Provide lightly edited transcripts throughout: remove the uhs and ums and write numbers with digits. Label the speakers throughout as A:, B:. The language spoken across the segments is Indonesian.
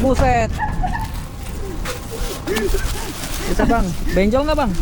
A: Buset. Bisa bang, benjol nggak bang?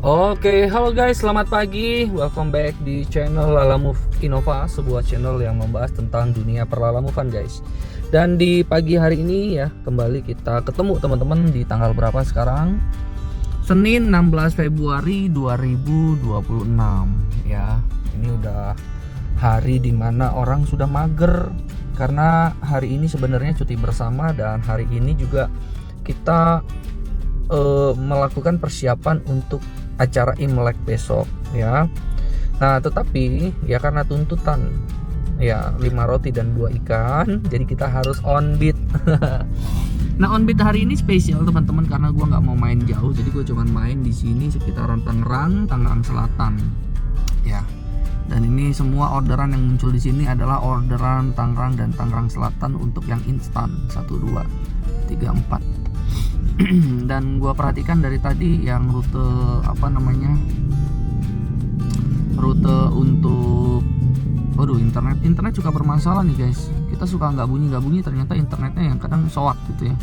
A: Oke, halo guys, selamat pagi. Welcome back di channel Lala Move Innova, sebuah channel yang membahas tentang dunia perlalamuvan guys. Dan di pagi hari ini ya, kembali kita ketemu teman-teman di tanggal berapa sekarang? Senin 16 Februari 2026 ya. Ini udah hari dimana orang sudah mager, karena hari ini sebenarnya cuti bersama, dan hari ini juga kita melakukan persiapan untuk acara Imlek besok ya. Nah tetapi ya karena tuntutan ya 5 roti dan 2 ikan, jadi kita harus on beat. Nah on beat hari ini spesial teman-teman, karena gue nggak mau main jauh, jadi gue cuman main di sini sekitaran Tangerang Selatan ya. Dan ini semua orderan yang muncul di sini adalah orderan Tangerang dan Tangerang Selatan untuk yang instan 1, 2, 3, 4. Dan gua perhatikan dari tadi yang rute rute untuk internet juga bermasalah nih guys. Kita suka nggak bunyi, ternyata internetnya yang kadang soak gitu ya.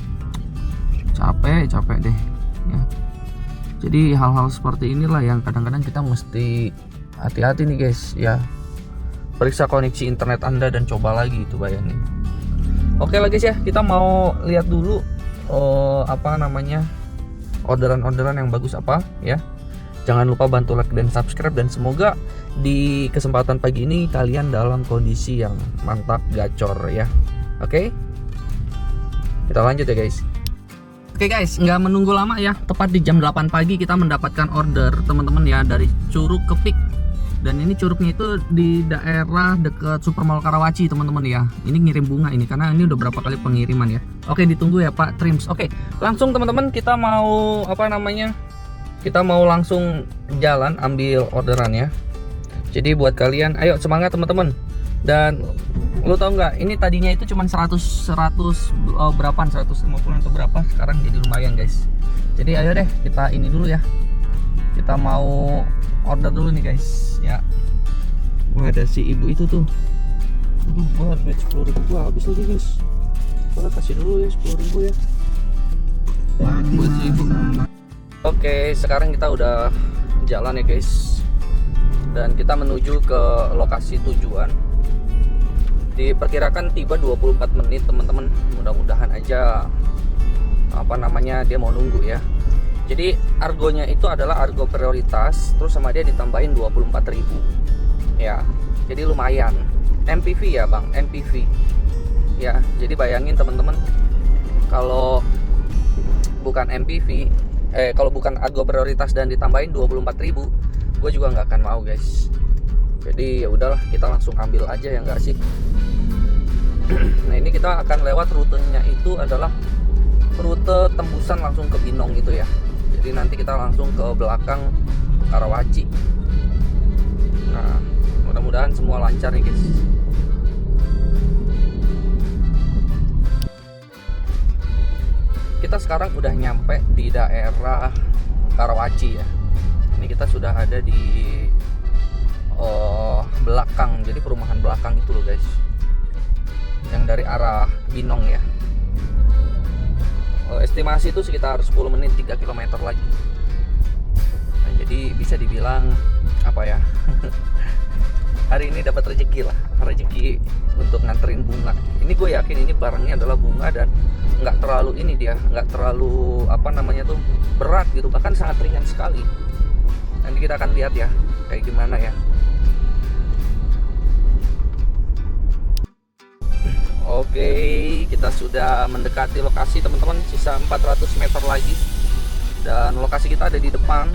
A: Capek deh ya. Jadi hal-hal seperti inilah yang kadang-kadang kita mesti hati-hati nih guys ya. Periksa koneksi internet Anda dan coba lagi itu, bayangin. Oke lah guys ya, kita mau lihat dulu orderan-orderan yang bagus apa ya. Jangan lupa bantu like dan subscribe, dan semoga di kesempatan pagi ini kalian dalam kondisi yang mantap gacor ya. Oke, kita lanjut ya guys. Oke guys, nggak menunggu lama ya, tepat di jam 8 pagi kita mendapatkan order teman-teman ya dari Curug Kepik. Dan ini curugnya itu di daerah dekat Supermall Karawaci teman-teman ya. Ini ngirim bunga ini, karena ini udah berapa kali pengiriman ya. Oke, ditunggu ya Pak Trims. Oke, langsung teman-teman kita mau kita mau langsung jalan ambil orderannya. Jadi buat kalian, ayo semangat teman-teman. Dan lo tau nggak, ini tadinya itu cuma 150 atau berapa, sekarang jadi lumayan guys. Jadi ayo deh kita ini dulu ya. Kita mau order dulu nih guys ya. Wah, ada si ibu itu tuh. Aduh, buat duit 10.000 gua habis lagi guys. Gua kasih dulu ya 10.000 ya buat si ibu. Oke, sekarang kita udah jalan ya guys, dan kita menuju ke lokasi tujuan. Diperkirakan tiba 24 menit teman-teman. Mudah-mudahan aja dia mau nunggu ya. Jadi argonya itu adalah argo prioritas, terus sama dia ditambahin 24.000 ya. Jadi lumayan. MPV ya bang, MPV ya. Jadi bayangin teman-teman, kalau bukan MPV, kalau bukan argo prioritas dan ditambahin 24.000, gue juga nggak akan mau guys. Jadi ya udahlah, kita langsung ambil aja ya, nggak sih. Nah ini kita akan lewat rutenya itu adalah rute tembusan langsung ke Binong gitu ya. Jadi nanti kita langsung ke belakang Karawaci. Nah mudah-mudahan semua lancar nih guys. Kita sekarang udah nyampe di daerah Karawaci ya. Ini kita sudah ada di belakang, jadi perumahan belakang itu loh guys, yang dari arah Binong ya. Estimasi itu sekitar 10 menit 3 km lagi. Nah, jadi bisa dibilang hari ini dapat rezeki untuk nganterin bunga. Ini gue yakin ini barangnya adalah bunga, dan nggak terlalu berat gitu, bahkan sangat ringan sekali. Nanti kita akan lihat ya kayak gimana ya. Oke, kita sudah mendekati lokasi teman-teman, sisa 400 meter lagi. Dan lokasi kita ada di depan.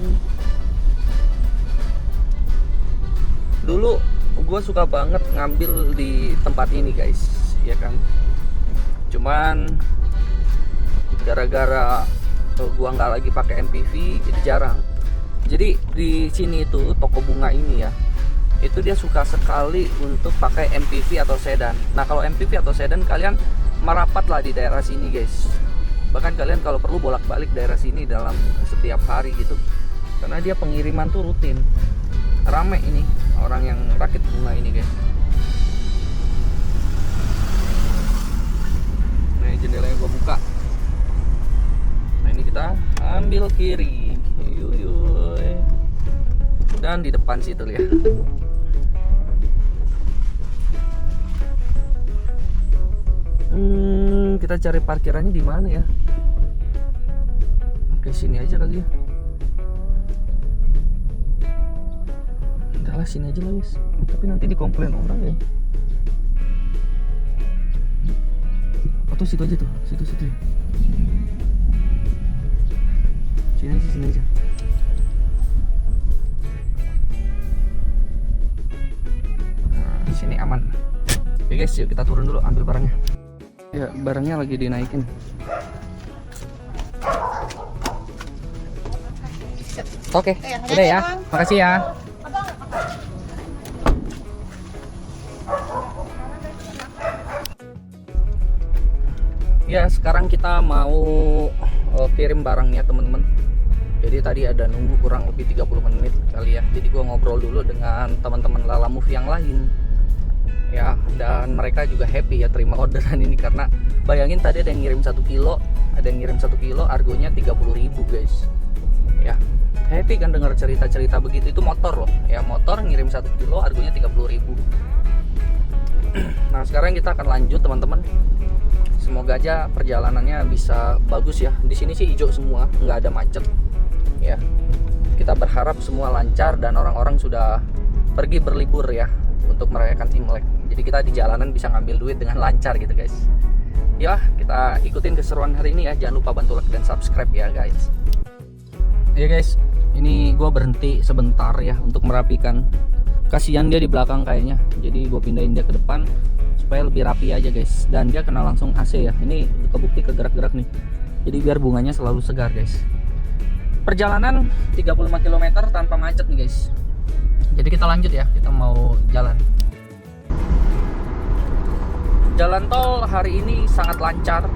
A: Dulu gue suka banget ngambil di tempat ini guys ya kan. Cuman gara-gara gua nggak lagi pakai MPV jadi jarang. Jadi di sini itu toko bunga ini ya, itu dia suka sekali untuk pakai MPV atau sedan. Nah kalau MPV atau sedan kalian merapatlah di daerah sini guys. Bahkan kalian kalau perlu bolak-balik daerah sini dalam setiap hari gitu, karena dia pengiriman tuh rutin. Rame ini orang yang rakit bunga ini guys. Nah jendelanya gua buka. Nah ini kita ambil kiri. Yuyuy. Dan di depan situ lihat. Kita cari parkirannya di mana ya? Oke, sini aja kali ya. Udahlah sini aja lah guys. Tapi nanti dikomplain orang ya. Atau situ aja tuh, situ ya. Sini aja. Nah, sini aman. Oke guys, yuk kita turun dulu ambil barangnya. Ya, barangnya lagi dinaikin. Oke, udah ya. Makasih ya. Ya, sekarang kita mau kirim barangnya teman-teman. Jadi tadi ada nunggu kurang lebih 30 menit kali ya. Jadi gua ngobrol dulu dengan teman-teman Lala Move yang lain. Ya, dan mereka juga happy ya terima orderan ini, karena bayangin tadi ada yang ngirim 1 kilo, argonya 30.000 guys. Ya, happy kan dengar cerita-cerita begitu. Itu motor loh. Ya, motor ngirim 1 kilo argonya 30.000. Nah, sekarang kita akan lanjut teman-teman. Semoga aja perjalanannya bisa bagus ya. Di sini sih hijau semua, nggak ada macet. Ya, kita berharap semua lancar dan orang-orang sudah pergi berlibur ya untuk merayakan Imlek. Jadi kita di jalanan bisa ngambil duit dengan lancar gitu guys. Ya, kita ikutin keseruan hari ini ya. Jangan lupa bantu like dan subscribe ya guys. Ya guys, ini gue berhenti sebentar ya untuk merapikan. Kasihan dia di belakang kayaknya. Jadi gue pindahin dia ke depan supaya lebih rapi aja guys. Dan dia kena langsung AC ya. Ini kebukti kegerak-gerak nih. Jadi biar bunganya selalu segar guys. Perjalanan 35 km tanpa macet nih guys. Jadi kita lanjut ya, kita mau jalan. Jalan tol hari ini sangat lancar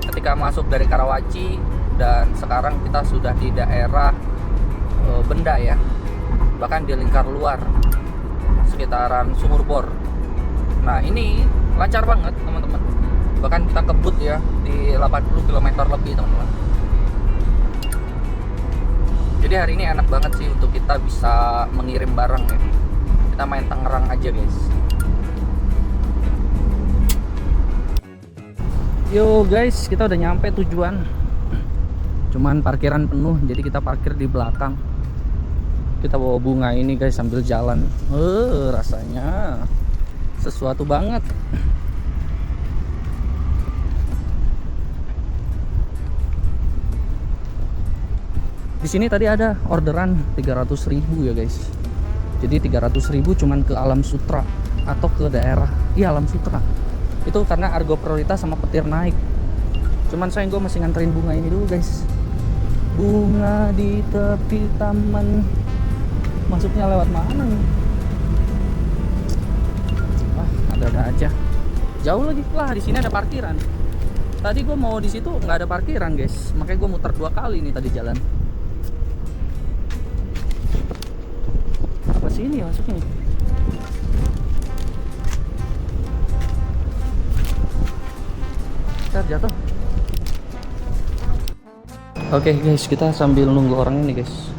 A: ketika masuk dari Karawaci, dan sekarang kita sudah di daerah Benda ya, bahkan di lingkar luar sekitaran Sumur Bor. Nah ini lancar banget teman-teman, bahkan kita kebut ya di 80 km lebih teman-teman. Jadi hari ini enak banget sih untuk kita bisa mengirim barang ya. Kita main Tangerang aja guys. Yo guys, kita udah nyampe tujuan. Cuman parkiran penuh, jadi kita parkir di belakang. Kita bawa bunga ini guys sambil jalan. Rasanya sesuatu banget. Di sini tadi ada orderan 300.000 ya guys. Jadi 300.000 cuman ke Alam Sutra atau ke daerah Alam Sutra. Itu karena argo prioritas sama petir naik. Cuman sayang gue masih nganterin bunga ini dulu guys. Bunga di tepi taman. Masuknya lewat mana nih? Ada-ada aja. Jauh lagi lah, di sini ada parkiran. Tadi gue mau di situ nggak ada parkiran guys. Makanya gue muter 2 kali nih tadi jalan. Apa sini ya masuknya? Jatuh. Oke guys, kita sambil nunggu orang ini guys.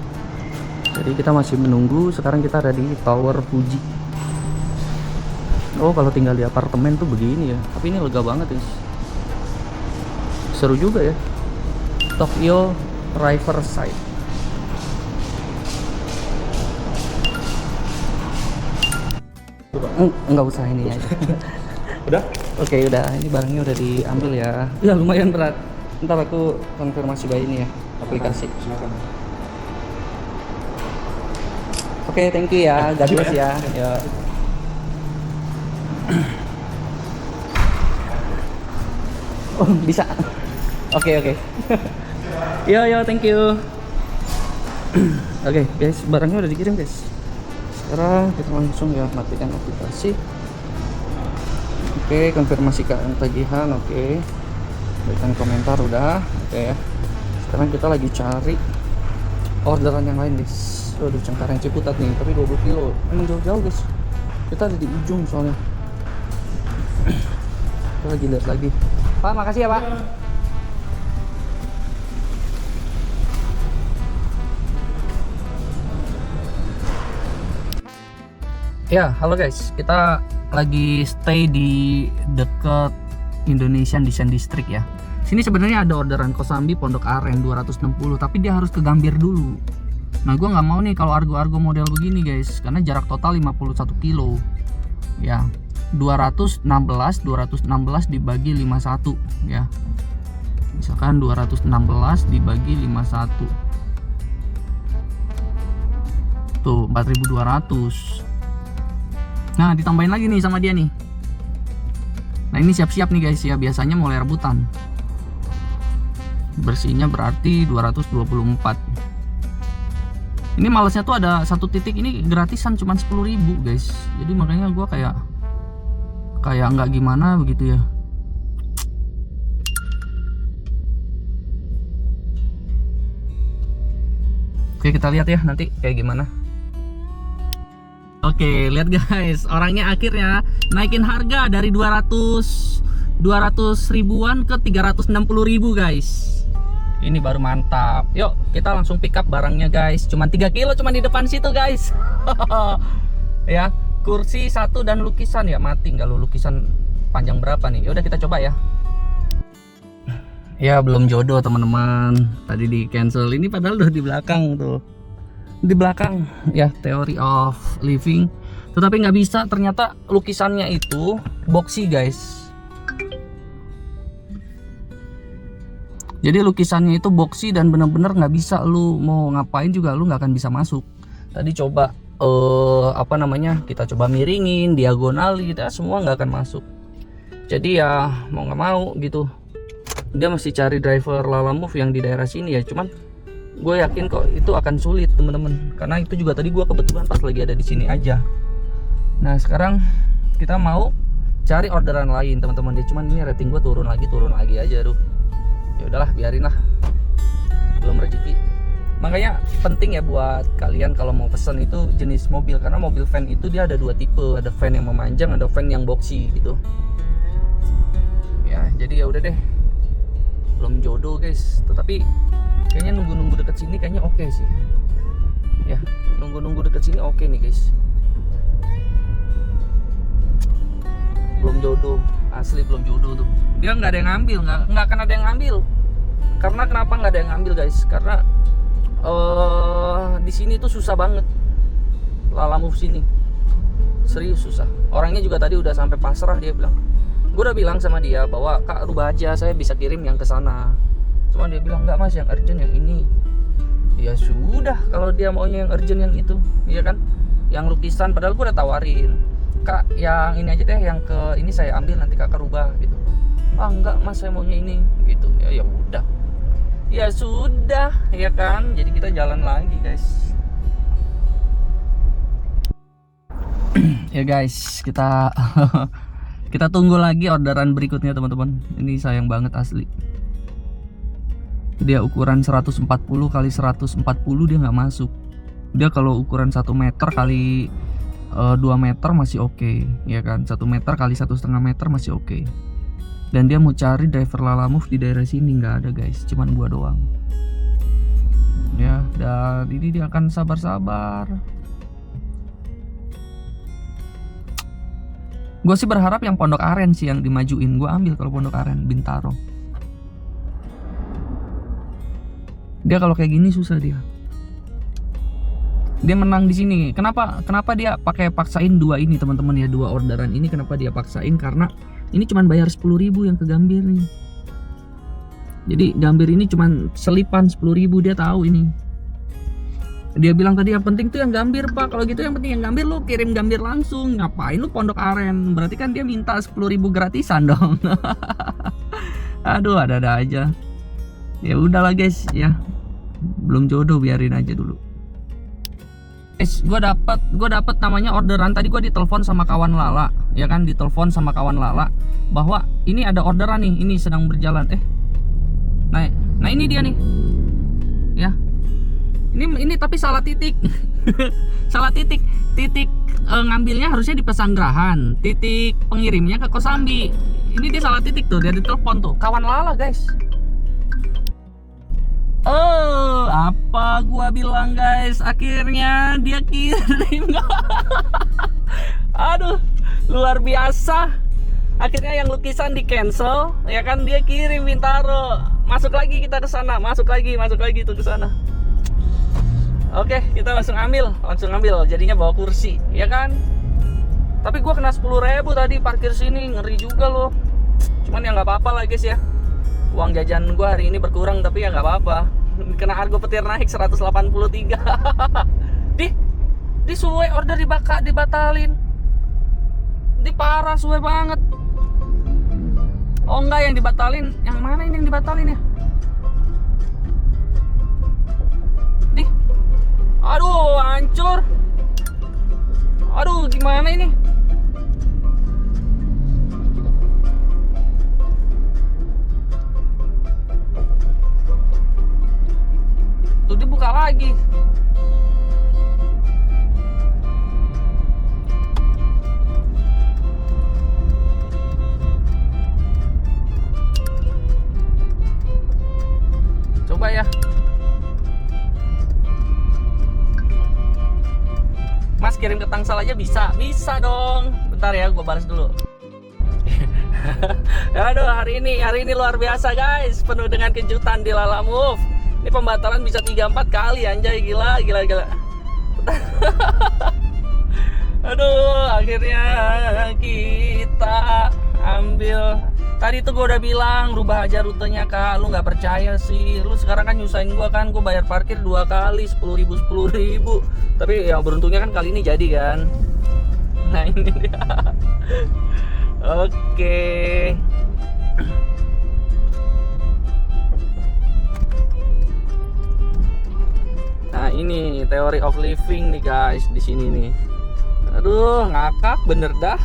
A: Jadi kita masih menunggu. Sekarang kita ada di Tower Fuji. Oh, kalau tinggal di apartemen tuh begini ya. Tapi ini lega banget guys. Seru juga ya. Tokyo Riverside. Enggak usah ini aja.
B: Udah?
A: Oke, udah. Ini barangnya udah diambil ya. Ya lumayan berat. Ntar aku konfirmasi by ini ya, aplikasi.
B: Silakan.
A: Oke, thank you ya. God bless ya. Ya. Oh, bisa. Oke, oke. Yo, thank you. Oke, guys, barangnya udah dikirim, guys. Sekarang kita langsung ya matikan aplikasi. Oke, konfirmasikan tagihan. Oke, berikan komentar udah. Oke ya. Sekarang kita lagi cari orderan yang lain, guys. Di Cengkareng Ciputat nih, tapi 20 kilo. Emang jauh-jauh, guys. Kita ada di ujung soalnya. Kita lagi lihat lagi. Pak, makasih ya, Pak. Ya, halo guys. Kita lagi stay di dekat Indonesian Design District ya. Sini sebenarnya ada orderan Kosambi Pondok Aren 260, tapi dia harus ke Gambir dulu. Nah, gue nggak mau nih kalau argo-argo model begini guys, karena jarak total 51 kilo. Ya, 216 dibagi 51 ya. Misalkan 216 dibagi 51. Tuh, 4.200. Nah, ditambahin lagi nih sama dia nih. Nah, ini siap-siap nih guys ya, biasanya mulai rebutan. Bersihnya berarti 224. Ini malesnya tuh ada satu titik ini gratisan cuman 10.000 guys. Jadi makanya gua kayak nggak gimana begitu ya. Oke, kita lihat ya nanti kayak gimana. Oke, lihat guys, orangnya akhirnya naikin harga dari 200 ribuan ke 360.000 guys. Ini baru mantap. Yuk, kita langsung pick up barangnya guys. Cuman 3 kilo cuman di depan situ guys. Ya, kursi satu dan lukisan ya mati. Nggak lu lukisan panjang berapa nih? Yaudah kita coba ya. Ya, belum jodoh teman-teman. Tadi di cancel. Ini padahal udah di belakang tuh. Di belakang ya, Theory of Living, tetapi nggak bisa, ternyata lukisannya itu boxy guys. Jadi lukisannya itu boxy dan bener-bener nggak bisa, lu mau ngapain juga lu nggak akan bisa masuk. Tadi coba apa namanya, kita coba miringin, diagonali, kita semua nggak akan masuk. Jadi ya mau nggak mau gitu, dia mesti cari driver Lalamove yang di daerah sini ya. Cuman gue yakin kok itu akan sulit temen-temen, karena itu juga tadi gue kebetulan pas lagi ada di sini aja. Nah, sekarang kita mau cari orderan lain teman-teman. Dia cuman ini rating gue turun lagi aja tuh. Ya udahlah, biarin lah, belum rezeki. Makanya penting ya buat kalian kalau mau pesen itu jenis mobil, karena mobil van itu dia ada dua tipe, ada van yang memanjang, ada van yang boxy gitu ya. Jadi ya udah deh, belum jodoh guys, tetapi kayaknya nunggu deket sini kayaknya oke sih ya. Nunggu deket sini oke nih guys. Belum jodoh, asli belum jodoh tuh. Dia nggak ada yang ngambil, nggak akan ada yang ngambil. Karena kenapa nggak ada yang ngambil guys? Karena di sini tuh susah banget Lalamove sini, serius susah. Orangnya juga tadi udah sampai pasrah, dia bilang. Gue udah bilang sama dia bahwa Kak, rubah aja, saya bisa kirim yang ke sana. Cuman dia bilang enggak mas, yang urgent yang ini. Ya sudah, kalau dia maunya yang urgent yang itu, iya kan? Yang lukisan, padahal gue udah tawarin, Kak yang ini aja deh, yang ke ini saya ambil, nanti kakak rubah gitu. Ah enggak mas, saya maunya ini gitu. Ya udah, ya sudah, ya kan? Jadi kita jalan lagi guys. Ya guys, kita kita tunggu lagi orderan berikutnya teman-teman. Ini sayang banget asli. Dia ukuran 140 kali 140 dia nggak masuk. Dia kalau ukuran 1 meter kali 2 meter masih oke, ya kan? 1 meter kali 1,5 meter masih oke. Dan dia mau cari driver Lalamove di daerah sini, nggak ada guys, cuman gua doang. Ya, dan ini dia akan sabar-sabar. Gue sih berharap yang Pondok Aren sih yang dimajuin. Gue ambil kalau Pondok Aren, Bintaro. Dia kalau kayak gini susah dia. Dia menang di sini. Kenapa dia pakai paksain dua ini teman-teman ya, dua orderan ini kenapa dia paksain? Karena ini cuman bayar 10.000 yang ke Gambir nih. Jadi Gambir ini cuman selipan 10.000, dia tahu ini. Dia bilang tadi yang penting tuh yang Gambir pak. Kalau gitu yang penting yang Gambir, lu kirim Gambir langsung. Ngapain lu Pondok Aren? Berarti kan dia minta 10.000 gratisan dong. Aduh, ada-ada aja. Ya udahlah guys ya. Belum jodoh, biarin aja dulu. Guys, gue dapet namanya orderan. Tadi gue ditelepon sama kawan Lala, ya kan, ditelepon sama kawan Lala bahwa ini ada orderan nih, ini sedang berjalan. Nah ini dia nih. Ya. Ini tapi salah titik. Salah titik. Ngambilnya harusnya di Pesanggerahan. Titik pengirimnya ke Kosambi. Ini dia salah titik tuh, dia ditelepon tuh. Kawan Lala, guys. Oh, apa gua bilang guys, akhirnya dia kirim. Aduh, luar biasa. Akhirnya yang lukisan di cancel, ya kan, dia kirim Bintaro. Masuk lagi kita ke sana, masuk lagi tuh ke sana. Oke, kita langsung ambil. Jadinya bawa kursi, ya kan? Tapi gua kena 10.000 tadi parkir sini, ngeri juga loh. Cuman ya nggak apa-apa lah guys ya. Uang jajan gua hari ini berkurang, tapi ya nggak apa-apa. Kena harga petir naik 183. Di suwe order dibatalin. Di parah, suwe banget. Oh enggak, yang dibatalin. Yang mana ini yang dibatalin ya? Aduh, hancur. Aduh, gimana ini? Tuh dibuka lagi. Coba ya. Mas, kirim ke Tangsel aja bisa? Bisa dong. Bentar ya, gue balas dulu. Aduh, hari ini luar biasa guys. Penuh dengan kejutan di Lala Move. Ini pembatalan bisa 3-4 kali, anjay, gila. Aduh, akhirnya kita ambil. Tadi tuh gue udah bilang rubah aja rutenya kak, lu nggak percaya sih. Lu sekarang kan nyusahin gue kan, gue bayar parkir 2 kali 10.000. Tapi ya beruntungnya kan kali ini jadi kan. Nah ini dia. Oke. Nah ini theory of living nih guys di sini nih. Aduh, ngakak bener dah.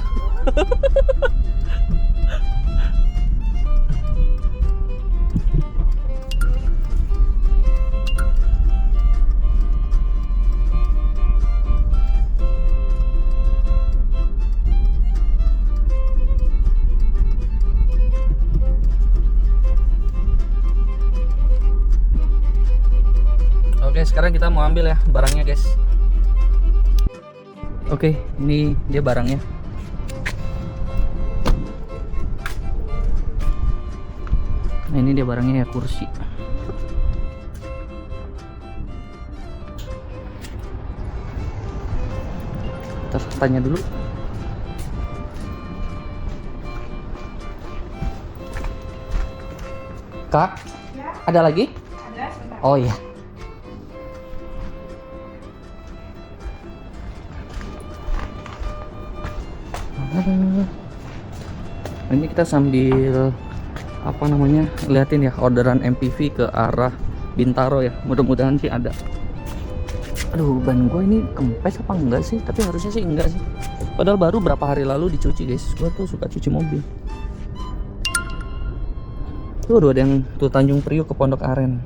A: Oke, sekarang kita mau ambil ya barangnya guys. Oke, ini dia barangnya. Nah ini dia barangnya ya, kursi. Kita tanya dulu. Kak, ya? Ada lagi? Ada, sebentar. Oh iya. Ini kita sambil apa namanya, liatin ya orderan MPV ke arah Bintaro ya. Mudah-mudahan sih ada. Aduh, ban gua ini kempes apa enggak sih? Tapi harusnya sih enggak sih. Padahal baru berapa hari lalu dicuci guys. Gua tuh suka cuci mobil. Tuh ada yang tuh Tanjung Priok ke Pondok Aren,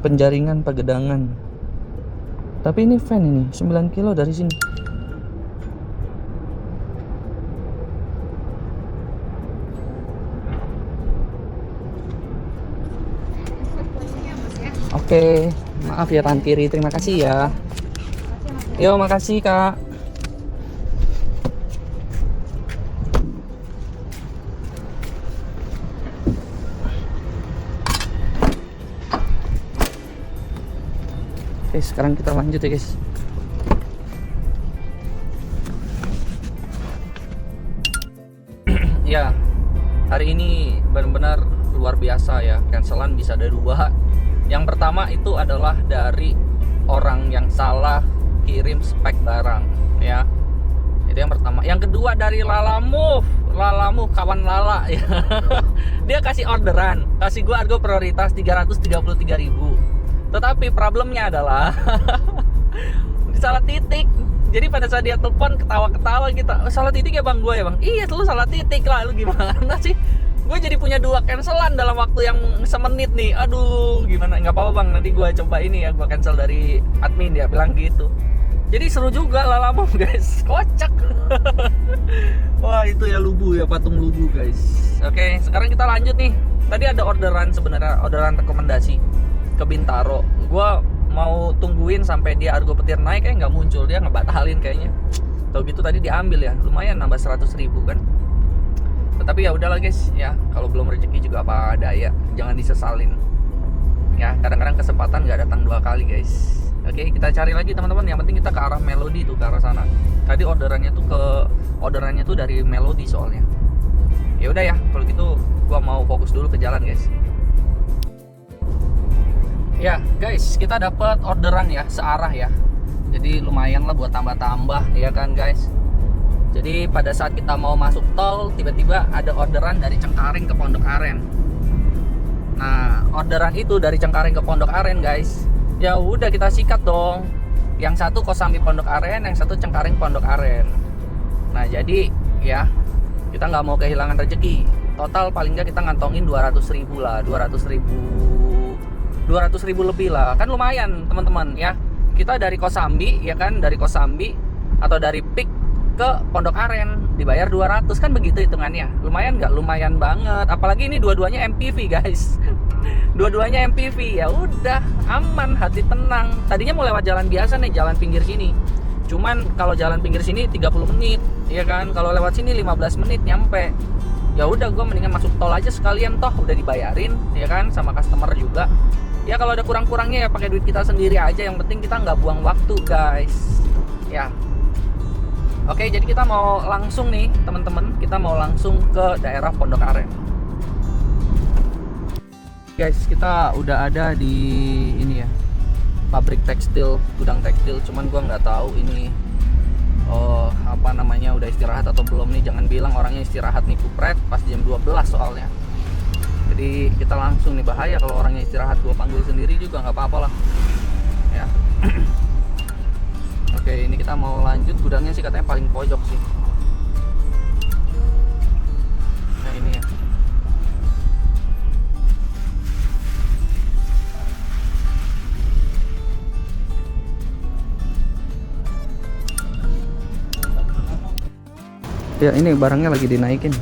A: Penjaringan, Pagedangan. Tapi ini van ini 9 kilo dari sini. Oke, maaf ya tangan kiri, terima kasih ya. Yo, makasih kak. Oke, sekarang kita lanjut ya guys. Ya, hari ini benar-benar luar biasa ya. Cancelan bisa ada 2. Yang pertama itu adalah dari orang yang salah kirim spek barang ya. Itu yang pertama. Yang kedua dari Lala Move. Lalamu kawan lala ya. Dia kasih orderan, kasih gua harga prioritas 333.000. Tetapi problemnya adalah salah titik. Jadi pada saat dia telepon ketawa-ketawa kita, oh, salah titik ya bang, gue ya bang. Iya, lu salah titik lah, lu gimana sih? Gue jadi punya 2 cancelan dalam waktu yang semenit nih. Aduh, gimana? Nggak apa-apa bang, nanti gue coba ini ya, gue cancel dari admin, dia bilang gitu. Jadi seru juga Lalamove guys, kocak. Wah itu ya Lubu ya, patung Lubu guys. Oke, sekarang kita lanjut nih. Tadi ada orderan sebenarnya, orderan rekomendasi ke Bintaro. Gue mau tungguin sampai dia Argo Petir naik, nggak muncul, dia ngebatalin kayaknya. Tahu gitu tadi diambil ya, lumayan nambah 100.000 kan. Tetapi ya udahlah guys, ya kalau belum rezeki juga apa daya, jangan disesalin. Ya kadang-kadang kesempatan nggak datang 2 kali guys. Oke, kita cari lagi teman-teman. Yang penting kita ke arah Melody tuh, ke arah sana. Tadi orderannya tuh dari Melody soalnya. Ya udah ya, kalau gitu gua mau fokus dulu ke jalan guys. Ya guys, kita dapat orderan ya, searah ya. Jadi lumayan lah buat tambah-tambah ya kan guys. Jadi pada saat kita mau masuk tol, tiba-tiba ada orderan dari Cengkareng ke Pondok Aren. Nah, orderan itu dari Cengkareng ke Pondok Aren guys. Ya udah kita sikat dong. Yang satu Kosambi Pondok Aren, yang satu Cengkareng Pondok Aren. Nah jadi ya, kita nggak mau kehilangan rezeki. Total paling nggak kita ngantongin 200.000 lah, 200.000 lebih lah, kan lumayan teman-teman ya. Kita dari Kosambi ya kan, dari Kosambi atau dari Pik ke Pondok Aren dibayar 200, kan begitu hitungannya. Lumayan nggak? Lumayan banget. Apalagi ini dua-duanya MPV guys. Dua-duanya MPV, ya udah aman, hati tenang. Tadinya mau lewat jalan biasa nih, jalan pinggir sini. Cuman kalau jalan pinggir sini 30 menit, ya kan. Kalau lewat sini 15 menit nyampe. Ya udah, gue mendingan masuk tol aja sekalian, toh udah dibayarin, ya kan, sama customer juga. Ya kalau ada kurang-kurangnya ya pakai duit kita sendiri aja. Yang penting kita nggak buang waktu guys. Ya. Oke, jadi kita mau langsung nih teman-teman, kita mau langsung ke daerah Pondok Aren. Guys, kita udah ada di ini ya, pabrik tekstil, gudang tekstil. Cuman gua nggak tahu ini apa namanya, udah istirahat atau belum nih. Jangan bilang orangnya istirahat nih, kupret pas jam 12 soalnya. Jadi kita langsung nih, bahaya kalau orangnya istirahat gua panggil sendiri juga nggak apa-apa lah ya. Oke, ini kita mau lanjut. Gudangnya sih katanya paling pojok sih. Nah ini ya. Ya ini barangnya lagi dinaikin.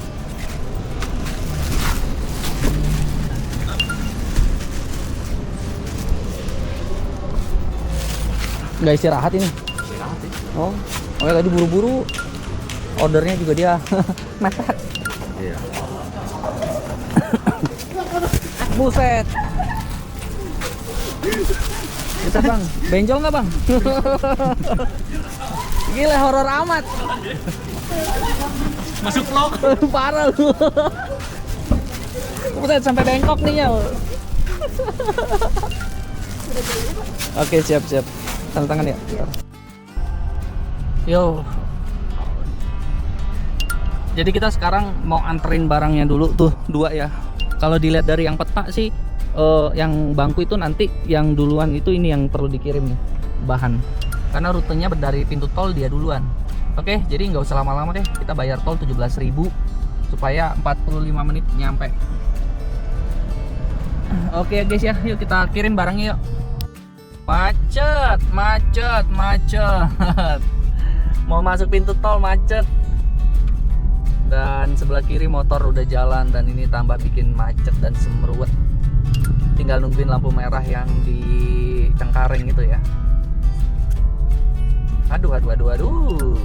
A: Nggak istirahat ini? Istirahat ya. Oh ya, tadi buru-buru. Ordernya juga dia mepet. Iya. Buset. Bisa bang, benjol nggak bang? Gila, horor amat.
B: Masuk vlog.
A: Parah lu. Buset, sampai bengkok nih ya. Oke, siap. Tanda tangan ya. Yo. Jadi kita sekarang mau anterin barangnya dulu tuh 2 ya. Kalau dilihat dari yang peta sih, yang bangku itu nanti yang duluan itu ini yang perlu dikirim nih, bahan. Karena rutenya dari pintu tol dia duluan. Oke, jadi nggak usah lama-lama deh. Kita bayar tol 17.000 supaya 45 menit nyampe. Oke guys ya, yuk kita kirim barangnya yuk. Macet. Mau masuk pintu tol macet. Dan sebelah kiri motor udah jalan, dan ini tambah bikin macet dan semruwet. Tinggal nungguin lampu merah yang di Cengkareng itu ya. Aduh.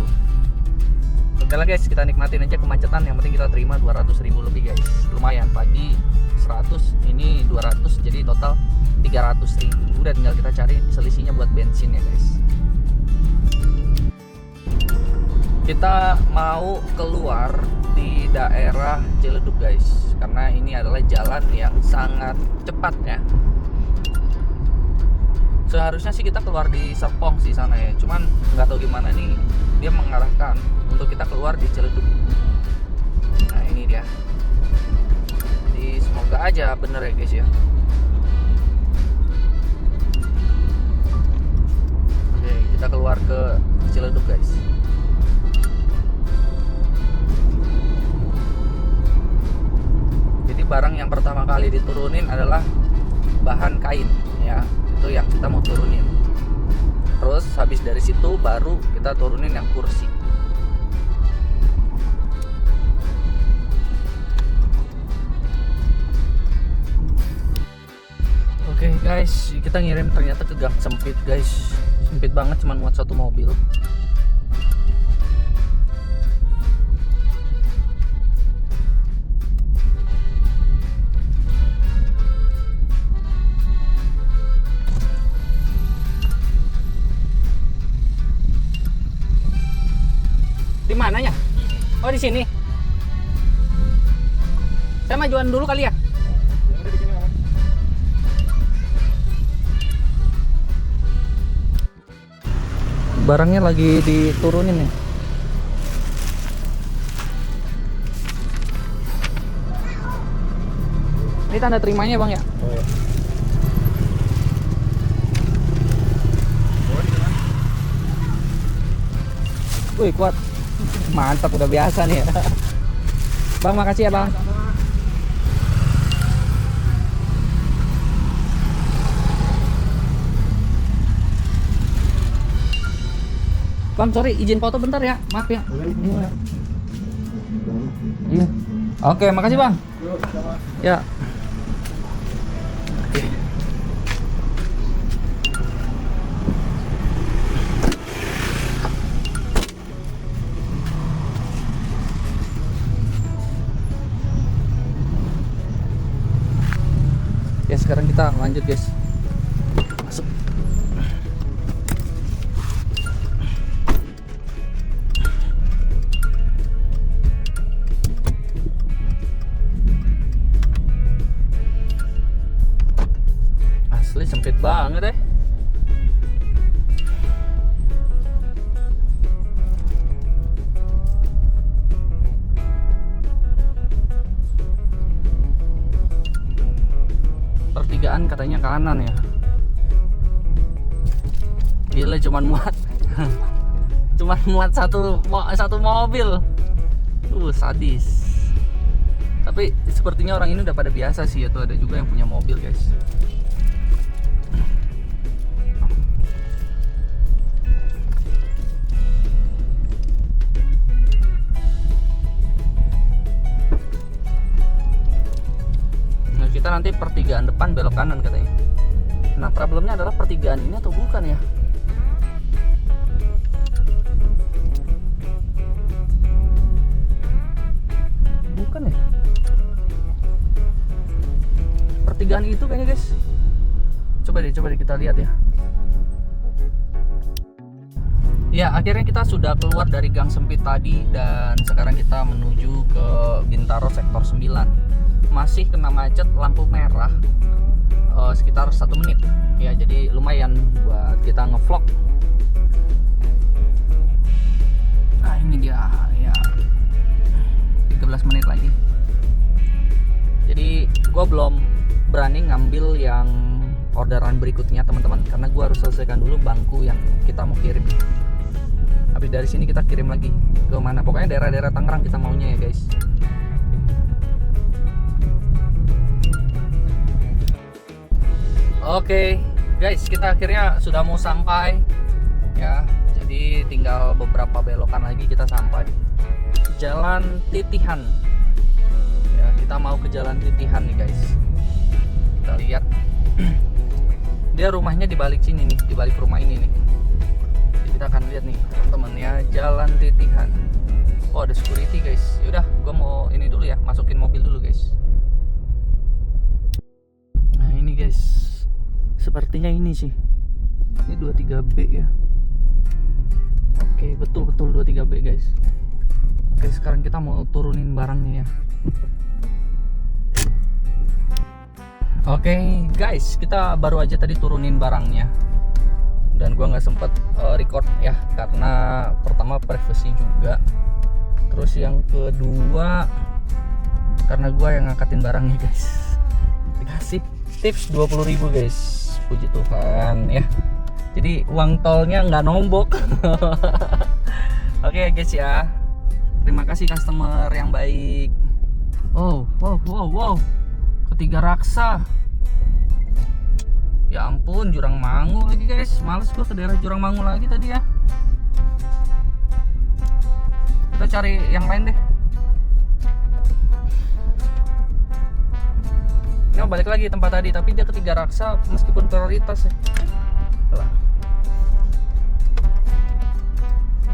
A: Oke lah guys, kita nikmatin aja kemacetan. Yang penting kita terima 200.000 lebih guys. Lumayan, pagi 100, ini 200, jadi total 300.000. Udah tinggal kita cari selisihnya buat bensin ya guys. Kita mau keluar di daerah Ciledug guys, karena ini adalah jalan yang sangat cepat ya. Seharusnya sih kita keluar di Serpong sih sana ya, cuman nggak tahu gimana nih, dia mengarahkan untuk kita keluar di Ciledug. ini dia. Jadi semoga aja bener ya guys ya. Oke, kita keluar ke Ciledug guys. Jadi barang yang pertama kali diturunin adalah bahan kain ya, itu yang kita mau turunin. Terus habis dari situ baru kita turunin yang kursi. Oke guys, kita ngirim ternyata ke gang sempit guys. Sempit banget, cuma muat satu mobil. Di mananya? Oh, di sini. Saya majuan dulu kali ya. Barangnya lagi diturunin ya. Ini tanda terimanya bang ya?
B: Oh ya.
A: Wih kuat, mantap, udah biasa nih ya. Bang makasih ya bang. Bang, sorry, izin foto bentar ya, maaf ya. Iya. Oke, makasih bang. Ya. Oke. Ya, sekarang kita lanjut guys. Masuk. Asli sempit banget deh. Pertigaan katanya kanan ya. Gila, cuman muat satu mobil. Sadis. Tapi sepertinya orang ini udah pada biasa sih, atau ada juga yang punya mobil guys. Nah, kita nanti pertigaan depan belok kanan katanya. Nah, problemnya adalah pertigaan ini atau bukan ya? Bukan ya? Pertigaan itu kayaknya guys. Coba deh kita lihat ya. Ya, akhirnya kita sudah keluar dari gang sempit tadi dan sekarang kita menuju ke Bintaro sektor 9. Masih kena macet lampu merah sekitar 1 menit. Ya, jadi lumayan buat kita ngevlog. Nah, ini dia ya. 13 menit lagi. Jadi gue belum berani ngambil yang orderan berikutnya teman-teman, karena gue harus selesaikan dulu bangku yang kita mau kirim. Habis dari sini kita kirim lagi ke mana, pokoknya daerah-daerah Tangerang kita maunya ya guys. Oke guys, kita akhirnya sudah mau sampai ya. Jadi tinggal beberapa belokan lagi kita sampai Jalan Titihan ya. Kita mau ke Jalan Titihan nih guys. Kita lihat dia rumahnya di balik sini nih, di balik rumah ini nih. Jadi kita akan lihat nih teman-teman ya, Jalan Titihan. Oh, ada security guys. Yaudah, gue mau ini dulu ya, masukin mobil dulu guys. Nah ini guys, sepertinya ini sih, ini 23B ya. Oke, betul 23B guys. Oke, sekarang kita mau turunin barangnya ya. Oke guys, kita baru aja tadi turunin barangnya dan gua nggak sempet record ya, karena pertama privasi juga, terus yang kedua karena gue yang ngangkatin barangnya guys. Dikasih tips 20.000 guys, puji Tuhan ya. Jadi uang tolnya nggak nombok. Oke guys ya, terima kasih customer yang baik. Wow, ketiga raksa. Ya ampun, Jurang Mangu lagi guys. Males gue ke daerah Jurang Mangu lagi tadi ya. Kita cari yang lain deh. Ini balik lagi tempat tadi, tapi dia ketiga raksa meskipun prioritas ya. Lah.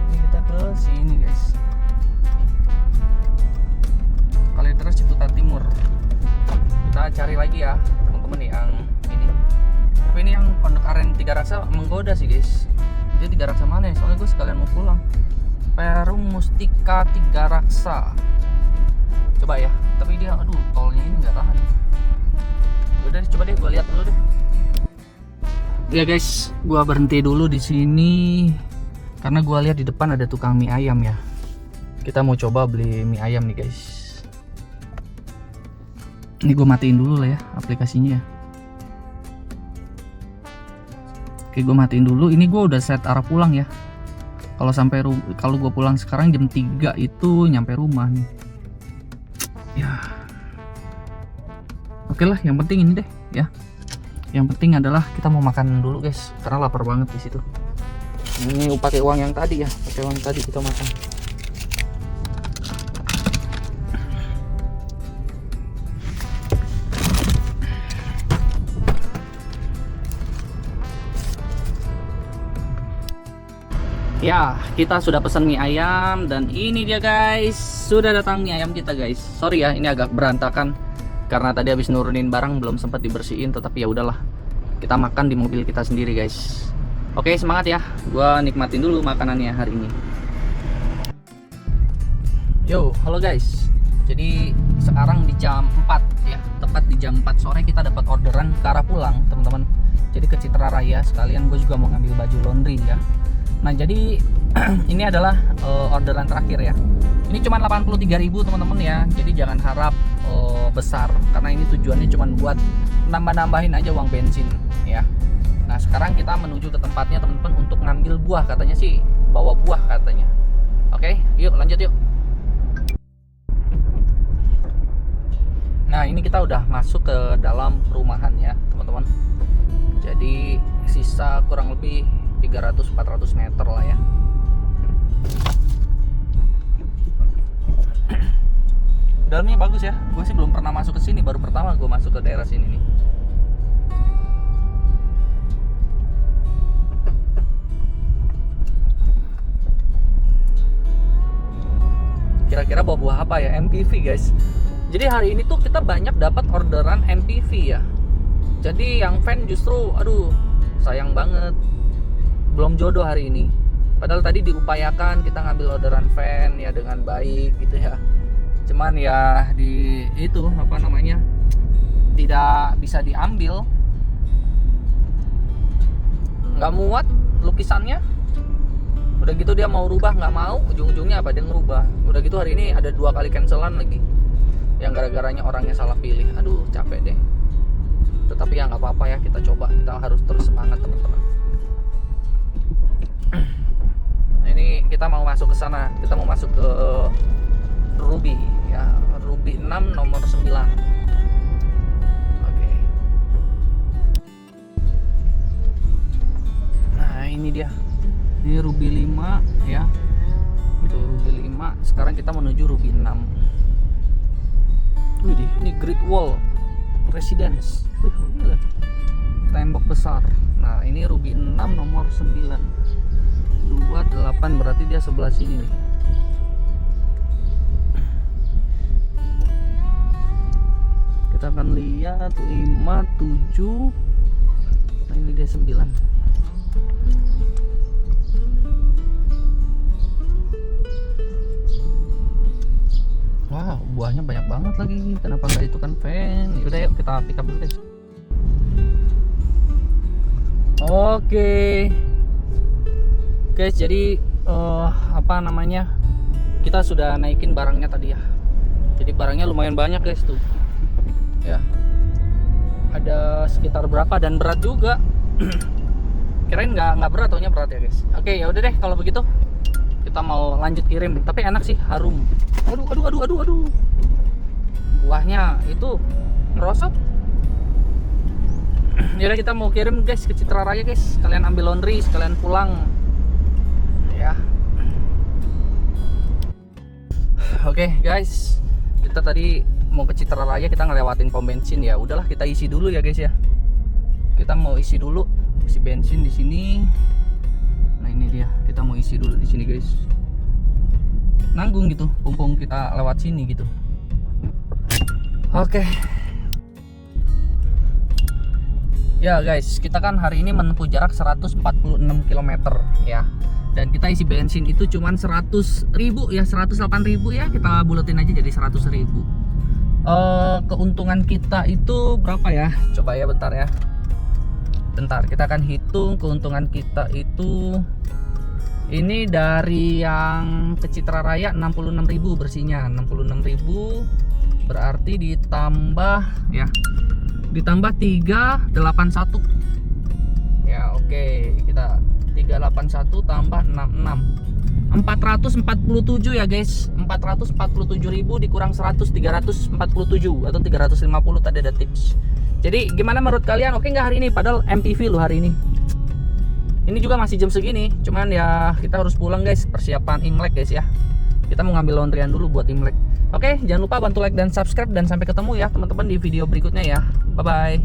A: Ini kita ke sini guys. Kalideres Ciputat Timur. Kita cari lagi ya teman-teman yang ini. Tapi ini yang Pondok Aren tiga raksa menggoda sih guys. Dia tiga raksa mana ya? Soalnya gue sekalian mau pulang. Perum Mustika tiga raksa. Coba ya. Tapi dia aduh tolnya ini nggak tahan. Udah coba deh gue lihat dulu deh. Ya guys, gue berhenti dulu di sini karena gue lihat di depan ada tukang mie ayam ya. Kita mau coba beli mie ayam nih guys. Ini gue matiin dulu lah ya aplikasinya. Oke, gue matiin dulu. Ini gue udah set arah pulang ya. Kalau gue pulang sekarang jam 3 itu nyampe rumah nih. Ya. Oke lah, yang penting ini deh ya. Yang penting adalah kita mau makan dulu guys, karena lapar banget di situ. Ini pakai uang yang tadi ya, pakai uang tadi kita makan. Ya, kita sudah pesan mie ayam dan ini dia guys, sudah datang mie ayam kita guys. Sorry ya, ini agak berantakan karena tadi habis nurunin barang belum sempat dibersihin, tetapi ya udahlah. Kita makan di mobil kita sendiri guys. Oke, semangat ya. Gua nikmatin dulu makanannya hari ini. Yo, halo guys. Jadi sekarang di jam 4 ya, tepat di jam 4 sore kita dapat orderan ke arah pulang, teman-teman. Jadi ke Citra Raya, sekalian gue juga mau ngambil baju laundry ya. Nah jadi ini adalah orderan terakhir ya. Ini cuma 83.000 teman-teman ya. Jadi jangan harap besar, karena ini tujuannya cuma buat nambah-nambahin aja uang bensin ya. Nah sekarang kita menuju ke tempatnya teman-teman untuk ngambil buah, katanya sih bawa buah katanya. Oke, yuk lanjut yuk. Nah ini kita udah masuk ke dalam perumahan ya teman-teman. Jadi sisa kurang lebih 300-400 meter lah ya. Dalamnya bagus ya. Gue sih belum pernah masuk ke sini, baru pertama gue masuk ke daerah sini nih. Kira-kira bawa buah apa ya? MPV guys. Jadi hari ini tuh kita banyak dapat orderan MPV ya. Jadi yang fan justru aduh sayang banget belum jodoh hari ini. Padahal tadi diupayakan kita ngambil orderan van ya dengan baik gitu ya. Cuman ya di itu apa namanya tidak bisa diambil, nggak muat lukisannya. Udah gitu dia mau rubah nggak mau, ujung-ujungnya apa dia ngerubah. Udah gitu hari ini ada 2 kali cancelan lagi, yang gara-garanya orangnya salah pilih. Aduh capek deh. Tetapi ya nggak apa-apa ya, kita coba, kita harus terus semangat teman-teman. Nah, ini kita mau masuk ke sana, kita mau masuk ke Ruby ya, Ruby 6 nomor 9. Oke. Nah ini dia, ini Ruby 5 ya, itu Ruby 5. Sekarang kita menuju Ruby 6. Wih, ini Great Wall Residence. Wih, gila. Tembok besar. Nah ini Ruby 6 nomor 9 28, berarti dia sebelah sini nih. Kita akan lihat 5, 7. Nah ini dia 9. Wow, buahnya banyak banget lagi. Kenapa nggak itu kan fan? Yaudah yuk kita pick up dulu guys. Oke. Guys, jadi apa namanya, kita sudah naikin barangnya tadi ya. Jadi barangnya lumayan banyak guys tuh. Ya. Ada sekitar berapa dan berat juga. Kirain nggak berat, taunya berat ya guys. Oke, ya udah deh kalau begitu. Kita mau lanjut kirim. Tapi enak sih, harum. Aduh. Buahnya itu ngerosot. Yaudah kita mau kirim guys ke Citra Raya guys. Kalian ambil laundry, sekalian pulang. Ya. Oke guys, kita tadi mau ke Citra Raya, kita ngelewatin pom bensin ya. Udahlah kita isi dulu ya guys ya. Kita mau isi dulu, isi bensin di sini. Nah ini dia, kita mau isi dulu di sini guys. Nanggung gitu, mumpung kita lewat sini gitu. Oke. Ya guys, kita kan hari ini menempuh jarak 146 km ya. Dan kita isi bensin itu cuman 100.000 ya, 108.000 ya. Kita buletin aja jadi 100.000. Keuntungan kita itu berapa ya? Coba ya bentar ya. Bentar, kita akan hitung keuntungan kita itu. Ini dari yang ke Citra Raya 66.000 bersihnya, 66.000 berarti ditambah ya. Ditambah 381. Ya, oke. Kita 381 tambah 66. 447 ya guys. 447.000 dikurang 100, 347 atau 350 tadi ada tips. Jadi gimana menurut kalian? Oke nggak hari ini? Padahal MPV loh hari ini. Ini juga masih jam segini. Cuman ya kita harus pulang guys. Persiapan Imlek guys ya. Kita mau ngambil laundryan dulu buat Imlek. Oke, jangan lupa bantu like dan subscribe. Dan sampai ketemu ya teman-teman di video berikutnya ya. Bye-bye.